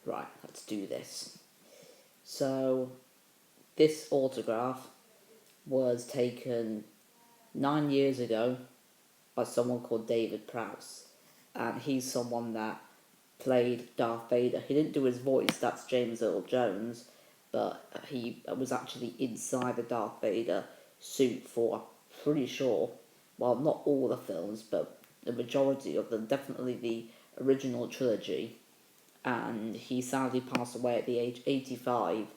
right, let's do this. So, this autograph was taken 9 years ago by someone called David Prowse. And he's someone that played Darth Vader. He didn't do his voice, that's James Earl Jones, but he was actually inside the Darth Vader suit for, I'm pretty sure, well, not all the films, but the majority of them, definitely the original trilogy. And he sadly passed away at the age 85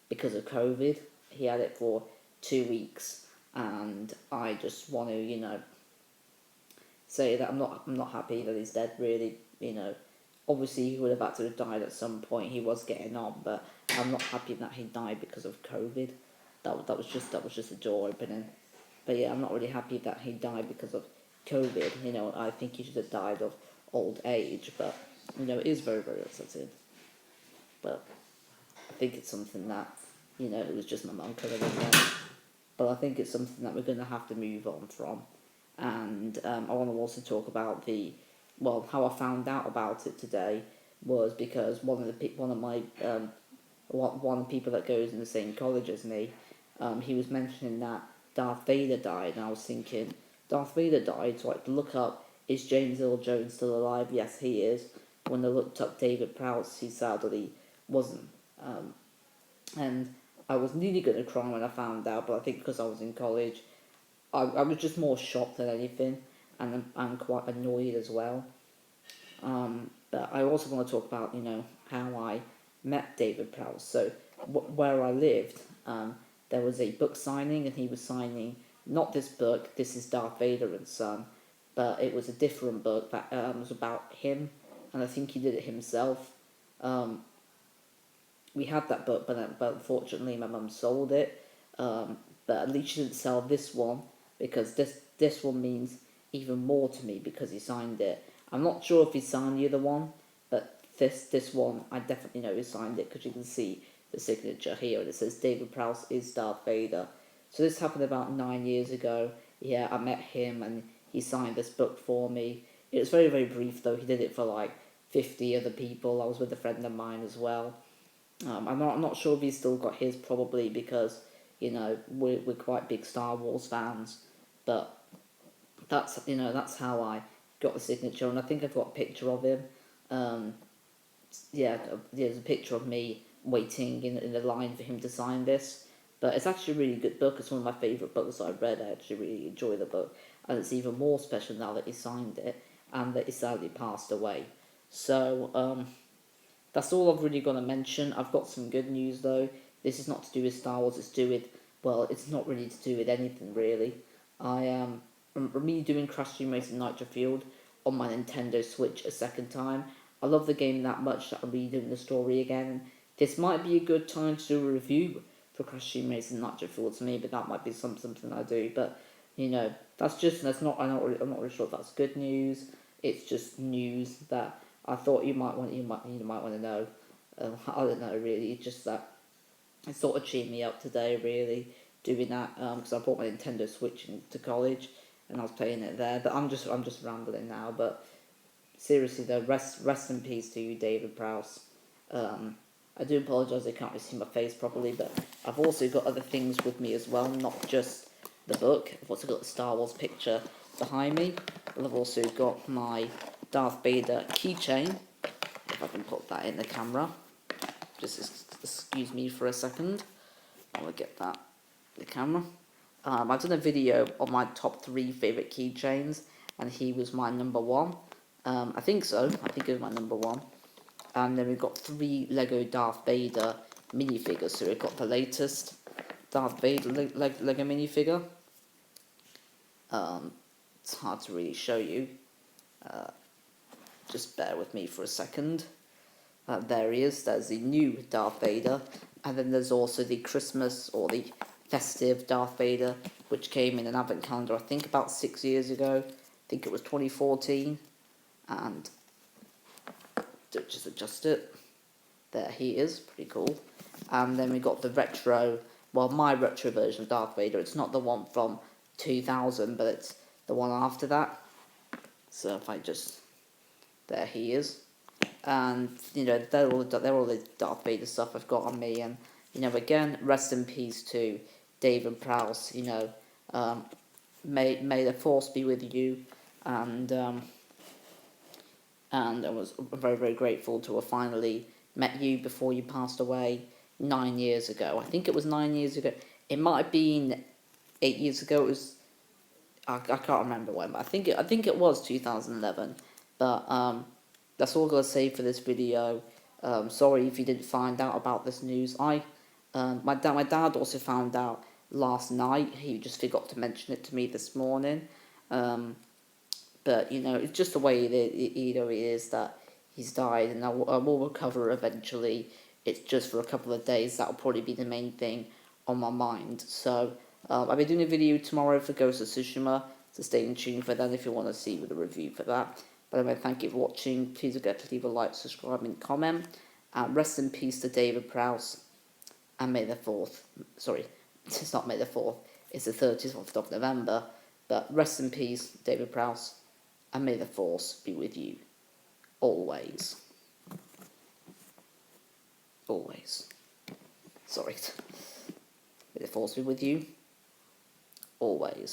because of COVID. He had it for 2 weeks, and I just want to, say that I'm not happy that he's dead. Really, obviously he would have had to have died at some point. He was getting on, but I'm not happy that he died because of COVID. That was just a door opening. But yeah, I'm not really happy that he died because of COVID. I think he should have died of old age, but it is very, very upsetting. But I think it's something that it was just my mum coming in there. But I think it's something that we're going to have to move on from. And I want to also talk about how I found out about it today was because one of the people that goes in the same college as me, he was mentioning that Darth Vader died, and I was thinking, Darth Vader died, so I had to look up, is James Earl Jones still alive? Yes, he is. When I looked up David Prowse, he sadly wasn't. And I was nearly going to cry when I found out, but I think because I was in college, I was just more shocked than anything, and I'm quite annoyed as well. But I also want to talk about, how I met David Prowse. So, where I lived, there was a book signing, and he was signing not this book, This is Darth Vader and Son, but it was a different book that was about him, and I think he did it himself. We had that book, but unfortunately my mum sold it. But at least she didn't sell this one, because this one means even more to me because he signed it. I'm not sure if he signed the other one, but this one I definitely know he signed it, because you can see the signature here, and it says David Prowse is Darth Vader. So this happened about 9 years ago. Yeah, I met him and he signed this book for me. It was very, very brief though. He did it for like 50 other people. I was with a friend of mine as well. I'm not sure if he's still got his, probably because we're quite big Star Wars fans, but that's how I got the signature, and I think I've got a picture of him. There's a picture of me waiting in the line for him to sign this. But it's actually a really good book. It's one of my favourite books I've read. I actually really enjoy the book, and it's even more special now that he signed it and that he sadly passed away. So that's all I've really got to mention. I've got some good news though. This is not to do with Star Wars. It's not really to do with anything really. I am redoing Crash Team Racing Nitro Fueled on my Nintendo Switch a second time. I love the game that much that I'm redoing the story again. This might be a good time to do a review for Crash Team Racing Nitro Fueled to me, but that might be something I do. But that's not. I'm not really sure if that's good news. It's just news that I thought you might want to know. I don't know really. It's just that it sort of cheered me up today, really, doing that, because I brought my Nintendo Switch into college and I was playing it there. But I'm just rambling now. But seriously though, rest in peace to you, David Prowse. I do apologise I can't really see my face properly, but I've also got other things with me as well, not just the book. I've also got the Star Wars picture behind me, but I've also got my Darth Vader keychain, if I can put that in the camera. Just excuse me for a second. I want to get that in the camera. I've done a video on my top 3 favourite keychains, and he was my number 1. I think so. I think he was my number 1. And then we've got 3 Lego Darth Vader minifigures. So we've got the latest Darth Vader Lego minifigure. It's hard to really show you. Just bear with me for a second. There he is. There's the new Darth Vader. And then there's also the Christmas or the festive Darth Vader, which came in an advent calendar, I think about 6 years ago. I think it was 2014. And just adjust it. There he is. Pretty cool. And then we got the retro, my retro version of Darth Vader. It's not the one from 2000, but it's the one after that. So if I there he is. and they're all the Darth Vader stuff I've got on me, and again, rest in peace to David Prowse. May the force be with you, and I was very, very grateful to have finally met you before you passed away 9 years ago. I think it was 9 years ago. It might have been 8 years ago. It was I can't remember when, but I think it was 2011. But that's all I'm gonna say for this video. Sorry if you didn't find out about this news. My dad also found out last night. He just forgot to mention it to me this morning. But it's just the way it is that he's died, and I will recover eventually. It's just for a couple of days. That'll probably be the main thing on my mind. So I'll be doing a video tomorrow for Ghost of Tsushima, so stay in tune for that if you want to see the review for that. But anyway, thank you for watching. Please don't forget to leave a like, subscribe, and comment. Rest in peace to David Prowse, and May the 4th. Sorry, it's not May the 4th. It's the 30th of November. But rest in peace, David Prowse, and may the force be with you always. Always. Sorry. May the force be with you always.